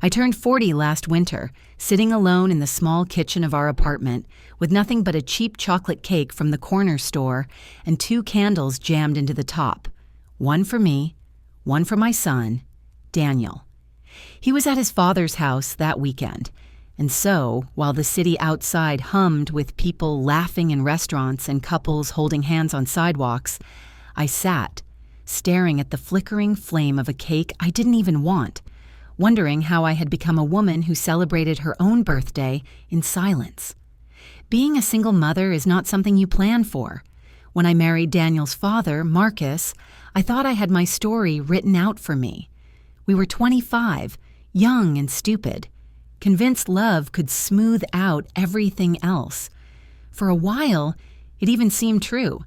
I turned 40 last winter, sitting alone in the small kitchen of our apartment with nothing but a cheap chocolate cake from the corner store and 2 candles jammed into the top. One for me, one for my son, Daniel. He was at his father's house that weekend, and so, while the city outside hummed with people laughing in restaurants and couples holding hands on sidewalks, I sat, staring at the flickering flame of a cake I didn't even want, wondering how I had become a woman who celebrated her own birthday in silence. Being a single mother is not something you plan for. When I married Daniel's father, Marcus, I thought I had my story written out for me. We were 25, young and stupid, convinced love could smooth out everything else. For a while, it even seemed true.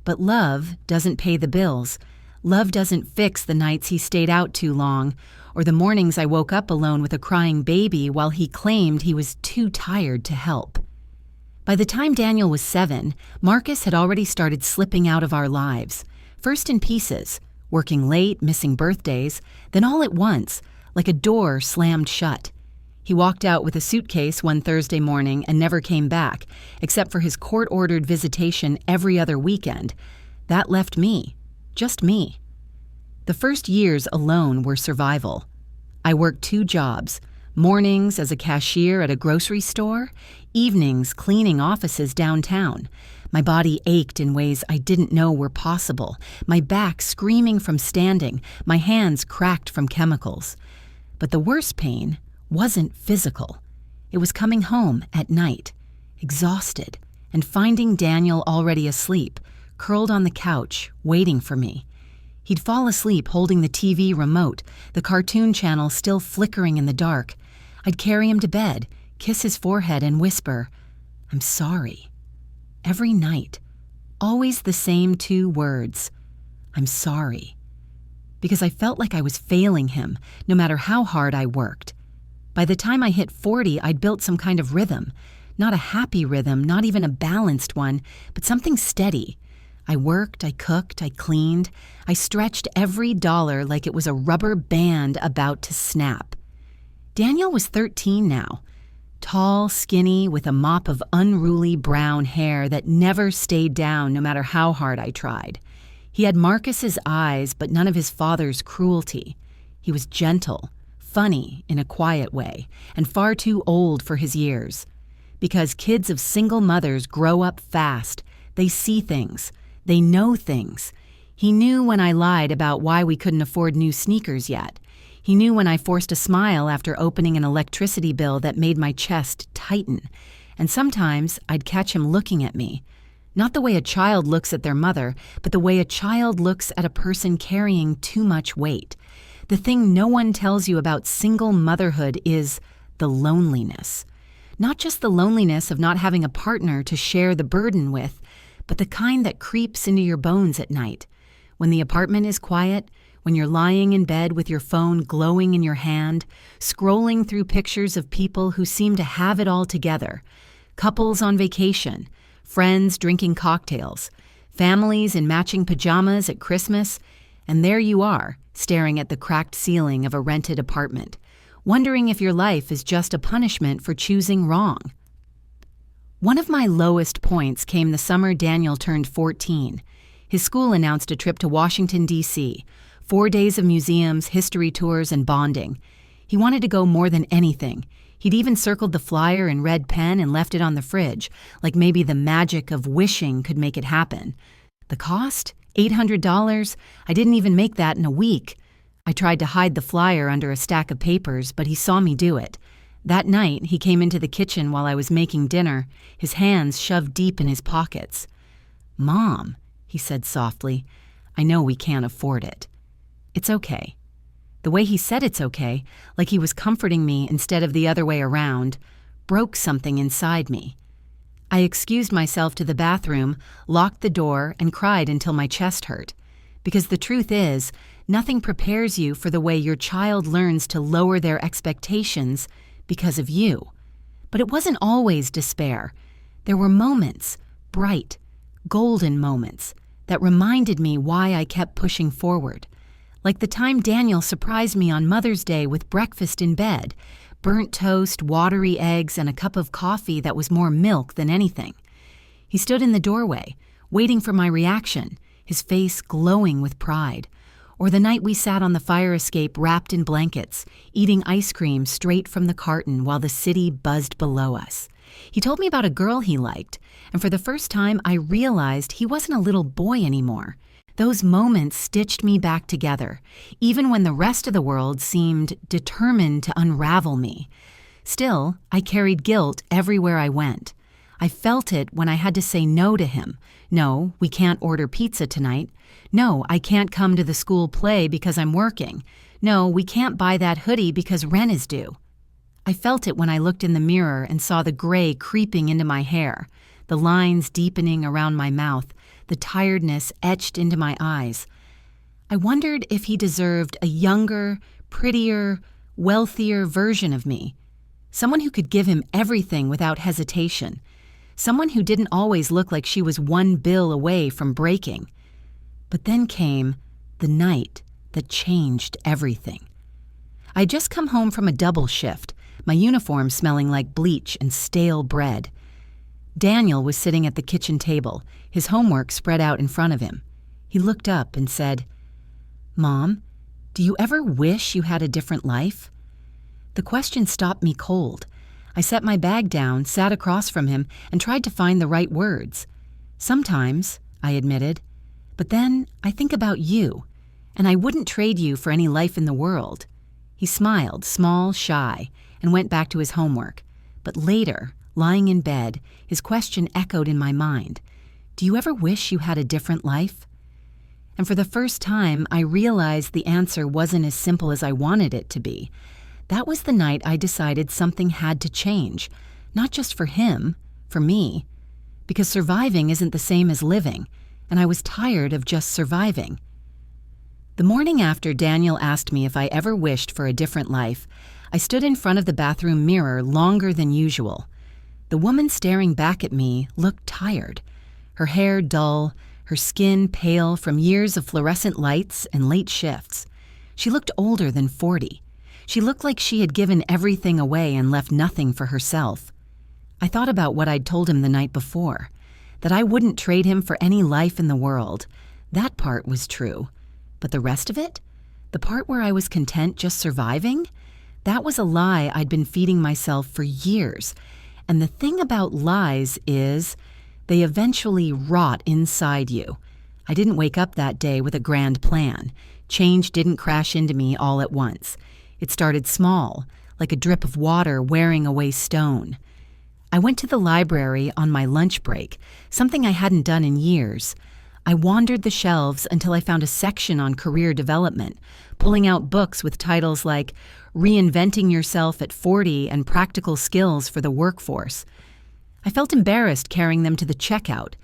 But love doesn't pay the bills. Love doesn't fix the nights he stayed out too long, or the mornings I woke up alone with a crying baby while he claimed he was too tired to help. By the time Daniel was 7, Marcus had already started slipping out of our lives, first in pieces, working late, missing birthdays, then all at once, like a door slammed shut. He walked out with a suitcase one Thursday morning and never came back, except for his court-ordered visitation every other weekend. That left me, just me. The first years alone were survival. I worked 2 jobs, mornings as a cashier at a grocery store, evenings cleaning offices downtown. My body ached in ways I didn't know were possible, my back screaming from standing, my hands cracked from chemicals. But the worst pain wasn't physical. It was coming home at night, exhausted, and finding Daniel already asleep, curled on the couch, waiting for me. He'd fall asleep holding the TV remote, the cartoon channel still flickering in the dark. I'd carry him to bed, kiss his forehead, and whisper, "I'm sorry." Every night, always the same 2 words, "I'm sorry." Because I felt like I was failing him, no matter how hard I worked. By the time I hit 40, I'd built some kind of rhythm. Not a happy rhythm, not even a balanced one, but something steady. I worked, I cooked, I cleaned. I stretched every dollar like it was a rubber band about to snap. Daniel was 13 now. Tall, skinny, with a mop of unruly brown hair that never stayed down no matter how hard I tried. He had Marcus's eyes, but none of his father's cruelty. He was gentle, funny in a quiet way, and far too old for his years. Because kids of single mothers grow up fast. They see things. They know things. He knew when I lied about why we couldn't afford new sneakers yet. He knew when I forced a smile after opening an electricity bill that made my chest tighten. And sometimes I'd catch him looking at me. Not the way a child looks at their mother, but the way a child looks at a person carrying too much weight. The thing no one tells you about single motherhood is the loneliness. Not just the loneliness of not having a partner to share the burden with, but the kind that creeps into your bones at night. When the apartment is quiet, when you're lying in bed with your phone glowing in your hand, scrolling through pictures of people who seem to have it all together, couples on vacation, friends drinking cocktails, families in matching pajamas at Christmas, and there you are, staring at the cracked ceiling of a rented apartment, wondering if your life is just a punishment for choosing wrong. One of my lowest points came the summer Daniel turned 14. His school announced a trip to Washington, D.C., 4 days of museums, history tours, and bonding. He wanted to go more than anything. He'd even circled the flyer in red pen and left it on the fridge, like maybe the magic of wishing could make it happen. The cost? $800? I didn't even make that in a week. I tried to hide the flyer under a stack of papers, but he saw me do it. That night, he came into the kitchen while I was making dinner, his hands shoved deep in his pockets. "Mom," he said softly, "I know we can't afford it. It's okay." The way he said it's okay, like he was comforting me instead of the other way around, broke something inside me. I excused myself to the bathroom, locked the door, and cried until my chest hurt. Because the truth is, nothing prepares you for the way your child learns to lower their expectations because of you. But it wasn't always despair. There were moments, bright, golden moments, that reminded me why I kept pushing forward. Like the time Daniel surprised me on Mother's Day with breakfast in bed, burnt toast, watery eggs, and a cup of coffee that was more milk than anything. He stood in the doorway, waiting for my reaction, his face glowing with pride. Or the night we sat on the fire escape wrapped in blankets, eating ice cream straight from the carton while the city buzzed below us. He told me about a girl he liked, and for the first time I realized he wasn't a little boy anymore. Those moments stitched me back together, even when the rest of the world seemed determined to unravel me. Still, I carried guilt everywhere I went. I felt it when I had to say no to him. No, we can't order pizza tonight. No, I can't come to the school play because I'm working. No, we can't buy that hoodie because rent is due. I felt it when I looked in the mirror and saw the gray creeping into my hair, the lines deepening around my mouth, the tiredness etched into my eyes. I wondered if he deserved a younger, prettier, wealthier version of me. Someone who could give him everything without hesitation. Someone who didn't always look like she was one bill away from breaking. But then came the night that changed everything. I'd just come home from a double shift, my uniform smelling like bleach and stale bread. Daniel was sitting at the kitchen table, his homework spread out in front of him. He looked up and said, "Mom, do you ever wish you had a different life?" The question stopped me cold. I set my bag down, sat across from him, and tried to find the right words. "Sometimes," I admitted. "But then I think about you, and I wouldn't trade you for any life in the world." He smiled, small, shy, and went back to his homework. But later, lying in bed, his question echoed in my mind. "Do you ever wish you had a different life?" And for the first time, I realized the answer wasn't as simple as I wanted it to be. That was the night I decided something had to change, not just for him, for me, because surviving isn't the same as living, and I was tired of just surviving. The morning after Daniel asked me if I ever wished for a different life, I stood in front of the bathroom mirror longer than usual. The woman staring back at me looked tired, her hair dull, her skin pale from years of fluorescent lights and late shifts. She looked older than 40. She looked like she had given everything away and left nothing for herself. I thought about what I'd told him the night before, that I wouldn't trade him for any life in the world. That part was true. But the rest of it? The part where I was content just surviving? That was a lie I'd been feeding myself for years. And the thing about lies is, they eventually rot inside you. I didn't wake up that day with a grand plan. Change didn't crash into me all at once. It started small, like a drip of water wearing away stone. I went to the library on my lunch break, something I hadn't done in years. I wandered the shelves until I found a section on career development, pulling out books with titles like Reinventing Yourself at 40 and Practical Skills for the Workforce. I felt embarrassed carrying them to the checkout,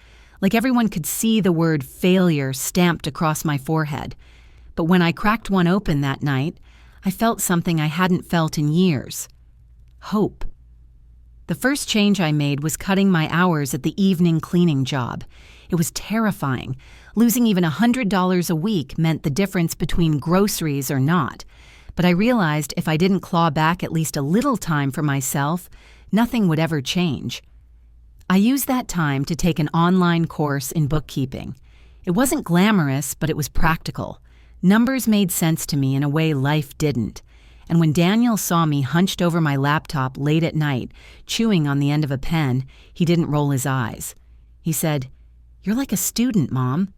like everyone could see the word failure stamped across my forehead. But when I cracked one open that night, I felt something I hadn't felt in years. Hope. The first change I made was cutting my hours at the evening cleaning job. It was terrifying. Losing even $100 a week meant the difference between groceries or not. But I realized if I didn't claw back at least a little time for myself, nothing would ever change. I used that time to take an online course in bookkeeping. It wasn't glamorous, but it was practical. Numbers made sense to me in a way life didn't. And when Daniel saw me hunched over my laptop late at night, chewing on the end of a pen, he didn't roll his eyes. He said, "You're like a student, Mom."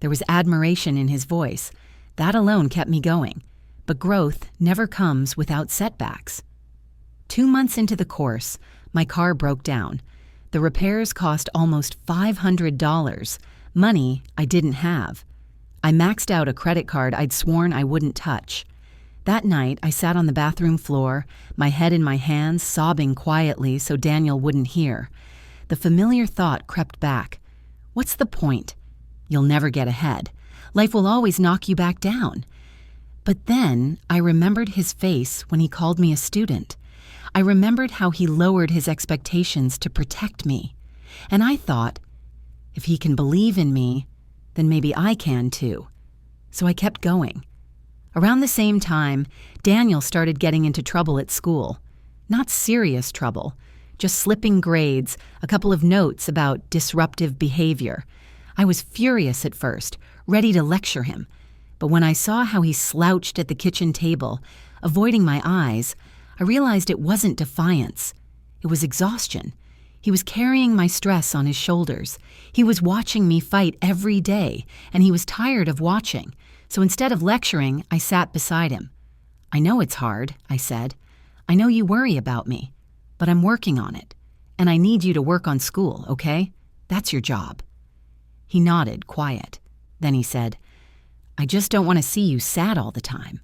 There was admiration in his voice. That alone kept me going. But growth never comes without setbacks. 2 months into the course, my car broke down. The repairs cost almost $500, money I didn't have. I maxed out a credit card I'd sworn I wouldn't touch. That night, I sat on the bathroom floor, my head in my hands, sobbing quietly so Daniel wouldn't hear. The familiar thought crept back. What's the point? You'll never get ahead. Life will always knock you back down. But then I remembered his face when he called me a student. I remembered how he lowered his expectations to protect me. And I thought, if he can believe in me, then maybe I can too. So I kept going. Around the same time, Daniel started getting into trouble at school. Not serious trouble, just slipping grades, a couple of notes about disruptive behavior. I was furious at first, ready to lecture him. But when I saw how he slouched at the kitchen table, avoiding my eyes, I realized it wasn't defiance. It was exhaustion. He was carrying my stress on his shoulders. He was watching me fight every day, and he was tired of watching. So instead of lecturing, I sat beside him. "I know it's hard," I said. "I know you worry about me, but I'm working on it. And I need you to work on school, okay? That's your job." He nodded, quiet. Then he said, "I just don't want to see you sad all the time."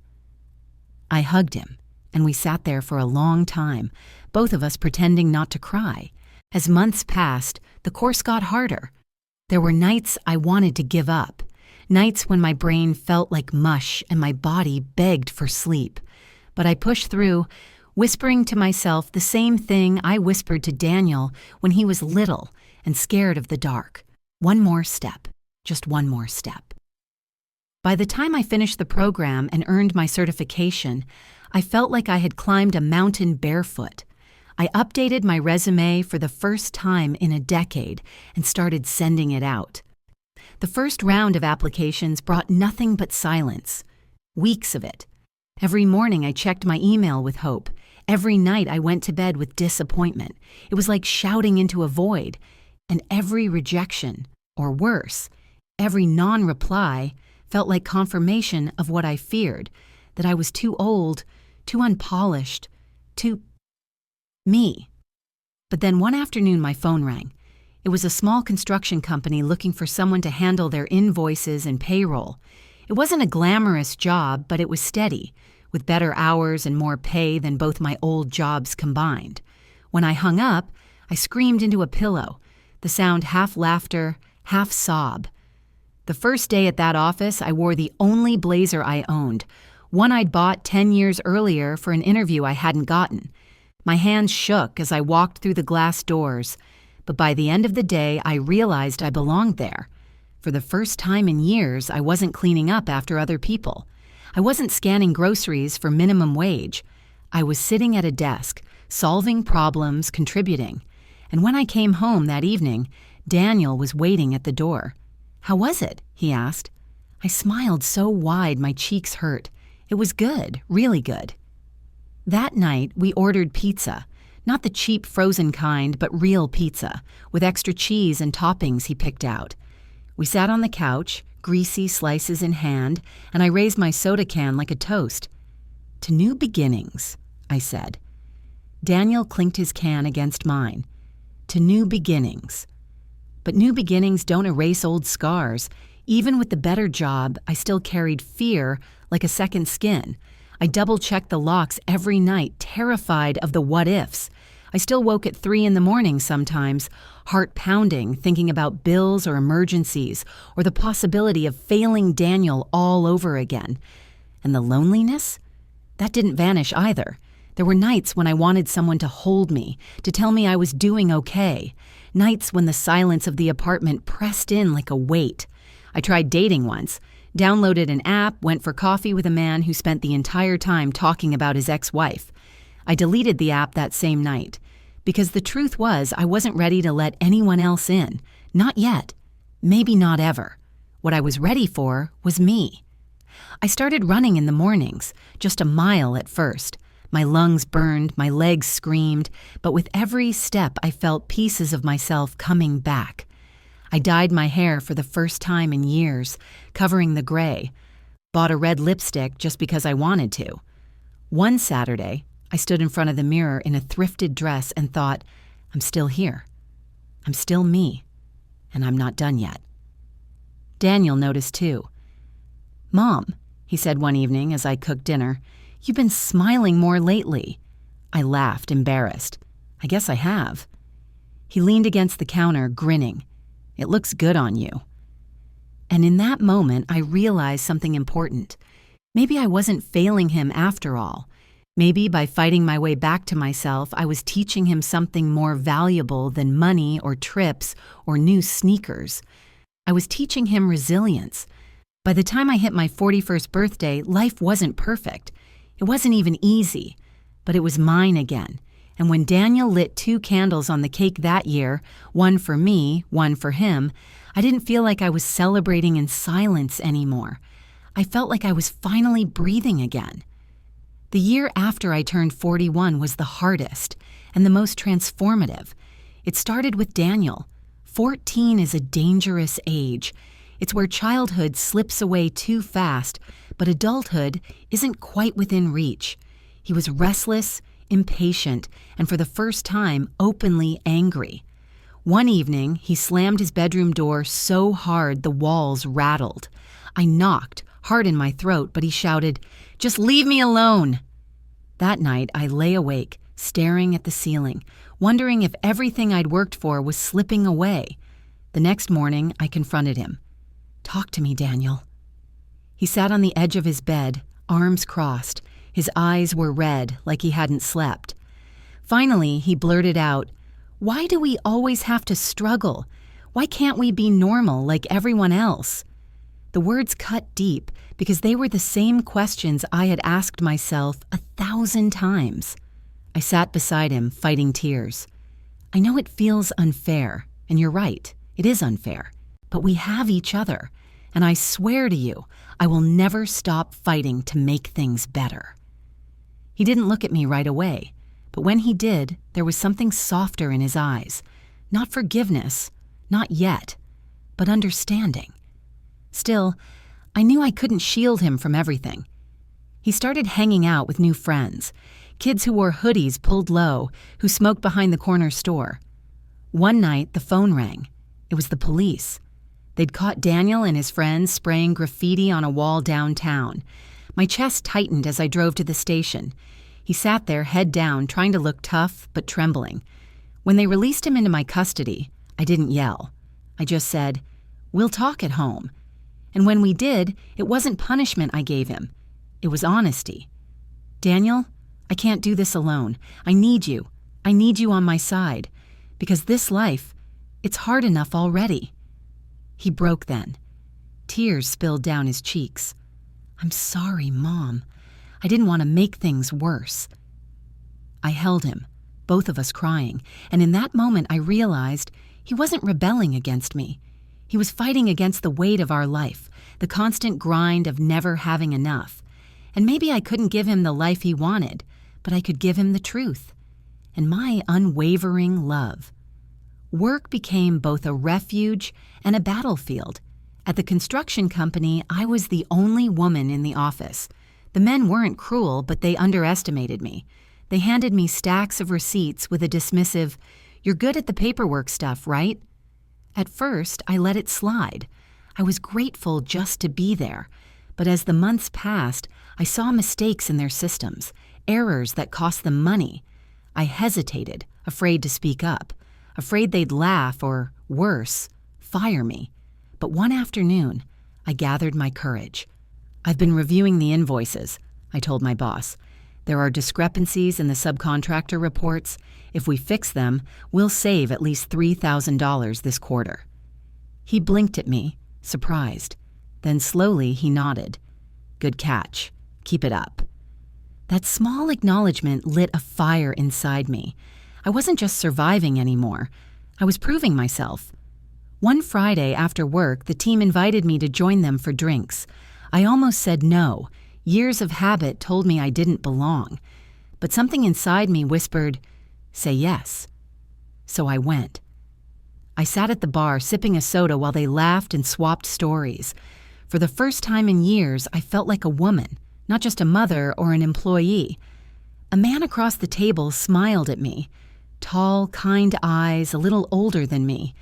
I hugged him, and we sat there for a long time, both of us pretending not to cry. As months passed, the course got harder. There were nights I wanted to give up, nights when my brain felt like mush and my body begged for sleep. But I pushed through, whispering to myself the same thing I whispered to Daniel when he was little and scared of the dark. One more step, just one more step. By the time I finished the program and earned my certification, I felt like I had climbed a mountain barefoot. I updated my resume for the first time in a decade and started sending it out. The first round of applications brought nothing but silence. Weeks of it. Every morning I checked my email with hope. Every night I went to bed with disappointment. It was like shouting into a void. And every rejection, or worse, every non-reply, felt like confirmation of what I feared, that I was too old, too unpolished, too me. But then one afternoon my phone rang. It was a small construction company looking for someone to handle their invoices and payroll. It wasn't a glamorous job, but it was steady, with better hours and more pay than both my old jobs combined. When I hung up, I screamed into a pillow, the sound half laughter, half sob. The first day at that office, I wore the only blazer I owned, one I'd bought 10 years earlier for an interview I hadn't gotten. My hands shook as I walked through the glass doors, but by the end of the day, I realized I belonged there. For the first time in years, I wasn't cleaning up after other people. I wasn't scanning groceries for minimum wage. I was sitting at a desk, solving problems, contributing. And when I came home that evening, Daniel was waiting at the door. "How was it?" he asked. I smiled so wide my cheeks hurt. It was good, really good. That night, we ordered pizza, not the cheap frozen kind, but real pizza, with extra cheese and toppings he picked out. We sat on the couch, greasy slices in hand, and I raised my soda can like a toast. "To new beginnings," I said. Daniel clinked his can against mine. "To new beginnings." But new beginnings don't erase old scars. Even with the better job, I still carried fear like a second skin. I double-checked the locks every night, terrified of the what-ifs. I still woke at 3 a.m. sometimes, heart pounding, thinking about bills or emergencies, or the possibility of failing Daniel all over again. And the loneliness? That didn't vanish either. There were nights when I wanted someone to hold me, to tell me I was doing okay. Nights when the silence of the apartment pressed in like a weight. I tried dating once. Downloaded an app, went for coffee with a man who spent the entire time talking about his ex-wife. I deleted the app that same night, because the truth was I wasn't ready to let anyone else in. Not yet. Maybe not ever. What I was ready for was me. I started running in the mornings, just a mile at first. My lungs burned, my legs screamed, but with every step I felt pieces of myself coming back. I dyed my hair for the first time in years, covering the gray. Bought a red lipstick just because I wanted to. One Saturday, I stood in front of the mirror in a thrifted dress and thought, I'm still here. I'm still me, and I'm not done yet. Daniel noticed too. "Mom," he said one evening as I cooked dinner, "you've been smiling more lately." I laughed, embarrassed. "I guess I have." He leaned against the counter, grinning. "It looks good on you." And in that moment, I realized something important. Maybe I wasn't failing him after all. Maybe by fighting my way back to myself, I was teaching him something more valuable than money or trips or new sneakers. I was teaching him resilience. By the time I hit my 41st birthday, life wasn't perfect. It wasn't even easy, but it was mine again. And when Daniel lit 2 candles on the cake that year, one for me, one for him, I didn't feel like I was celebrating in silence anymore. I felt like I was finally breathing again. The year after I turned 41 was the hardest and the most transformative. It started with Daniel. 14 is a dangerous age. It's where childhood slips away too fast, but adulthood isn't quite within reach. He was restless, impatient, and for the first time, openly angry. One evening, he slammed his bedroom door so hard the walls rattled. I knocked, hard in my throat, but he shouted, "Just leave me alone!" That night, I lay awake, staring at the ceiling, wondering if everything I'd worked for was slipping away. The next morning, I confronted him. "Talk to me, Daniel." He sat on the edge of his bed, arms crossed. His eyes were red, like he hadn't slept. Finally, he blurted out, "Why do we always have to struggle? Why can't we be normal like everyone else?" The words cut deep because they were the same questions I had asked myself 1,000 times. I sat beside him, fighting tears. "I know it feels unfair, and you're right, it is unfair. But we have each other, and I swear to you, I will never stop fighting to make things better." He didn't look at me right away, but when he did, there was something softer in his eyes. Not forgiveness, not yet, but understanding. Still, I knew I couldn't shield him from everything. He started hanging out with new friends, kids who wore hoodies pulled low, who smoked behind the corner store. One night, the phone rang. It was the police. They'd caught Daniel and his friends spraying graffiti on a wall downtown. My chest tightened as I drove to the station. He sat there, head down, trying to look tough, but trembling. When they released him into my custody, I didn't yell. I just said, "We'll talk at home." And when we did, it wasn't punishment I gave him. It was honesty. "Daniel, I can't do this alone. I need you. I need you on my side. Because this life, it's hard enough already." He broke then. Tears spilled down his cheeks. "I'm sorry, Mom. I didn't want to make things worse." I held him, both of us crying, and in that moment I realized he wasn't rebelling against me. He was fighting against the weight of our life, the constant grind of never having enough. And maybe I couldn't give him the life he wanted, but I could give him the truth and my unwavering love. Work became both a refuge and a battlefield. At the construction company, I was the only woman in the office. The men weren't cruel, but they underestimated me. They handed me stacks of receipts with a dismissive, "You're good at the paperwork stuff, right?" At first, I let it slide. I was grateful just to be there. But as the months passed, I saw mistakes in their systems, errors that cost them money. I hesitated, afraid to speak up, afraid they'd laugh or, worse, fire me. But one afternoon, I gathered my courage. "I've been reviewing the invoices," I told my boss. "There are discrepancies in the subcontractor reports. If we fix them, we'll save at least $3,000 this quarter." He blinked at me, surprised. Then slowly he nodded. "Good catch. Keep it up." That small acknowledgement lit a fire inside me. I wasn't just surviving anymore. I was proving myself. One Friday after work, the team invited me to join them for drinks. I almost said no. Years of habit told me I didn't belong. But something inside me whispered, "Say yes." So I went. I sat at the bar sipping a soda while they laughed and swapped stories. For the first time in years, I felt like a woman, not just a mother or an employee. A man across the table smiled at me. Tall, kind eyes, a little older than me.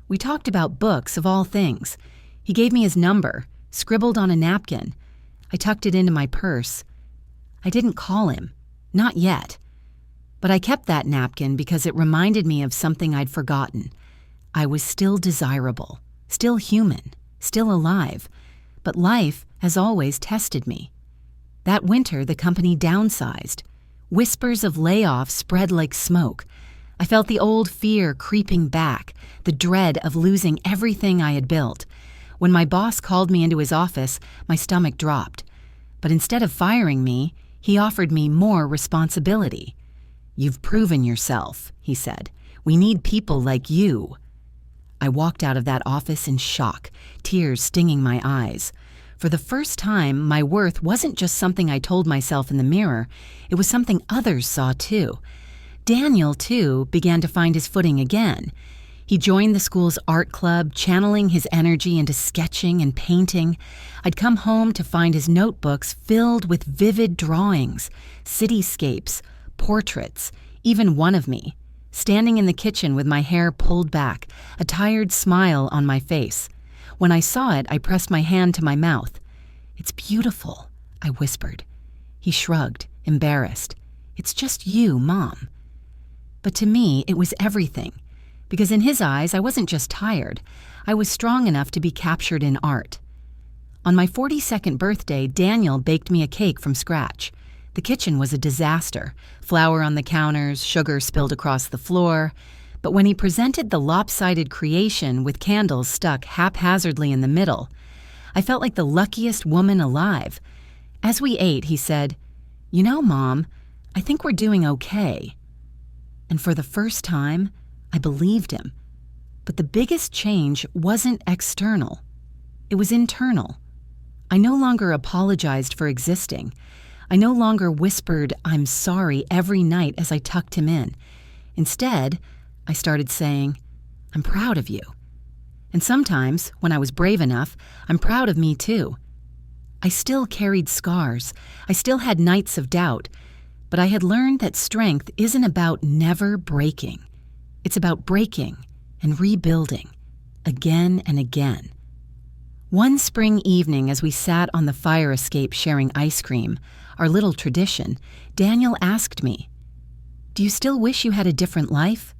We talked about books, of all things. He gave me his number, scribbled on a napkin. I tucked it into my purse. I didn't call him. Not yet. But I kept that napkin because it reminded me of something I'd forgotten. I was still desirable, still human, still alive. But life, as always, tested me. That winter, the company downsized. Whispers of layoffs spread like smoke. I felt the old fear creeping back, the dread of losing everything I had built. When my boss called me into his office, my stomach dropped. But instead of firing me, he offered me more responsibility. "You've proven yourself," he said. "We need people like you." I walked out of that office in shock, tears stinging my eyes. For the first time, my worth wasn't just something I told myself in the mirror, it was something others saw too. Daniel, too, began to find his footing again. He joined the school's art club, channeling his energy into sketching and painting. I'd come home to find his notebooks filled with vivid drawings, cityscapes, portraits, even one of me, standing in the kitchen with my hair pulled back, a tired smile on my face. When I saw it, I pressed my hand to my mouth. "It's beautiful," I whispered. He shrugged, embarrassed. "It's just you, Mom." But to me, it was everything. Because in his eyes, I wasn't just tired. I was strong enough to be captured in art. On my 42nd birthday, Daniel baked me a cake from scratch. The kitchen was a disaster. Flour on the counters, sugar spilled across the floor. But when he presented the lopsided creation with candles stuck haphazardly in the middle, I felt like the luckiest woman alive. As we ate, he said, "You know, Mom, I think we're doing okay." And for the first time, I believed him. But the biggest change wasn't external. It was internal. I no longer apologized for existing. I no longer whispered, "I'm sorry," every night as I tucked him in. Instead, I started saying, "I'm proud of you." And sometimes, when I was brave enough, I'm proud of me too. I still carried scars. I still had nights of doubt. But I had learned that strength isn't about never breaking. It's about breaking and rebuilding, again and again. One spring evening, as we sat on the fire escape sharing ice cream, our little tradition, Daniel asked me, "Do you still wish you had a different life?"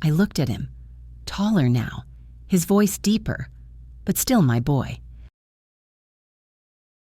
I looked at him, taller now, his voice deeper, but still my boy.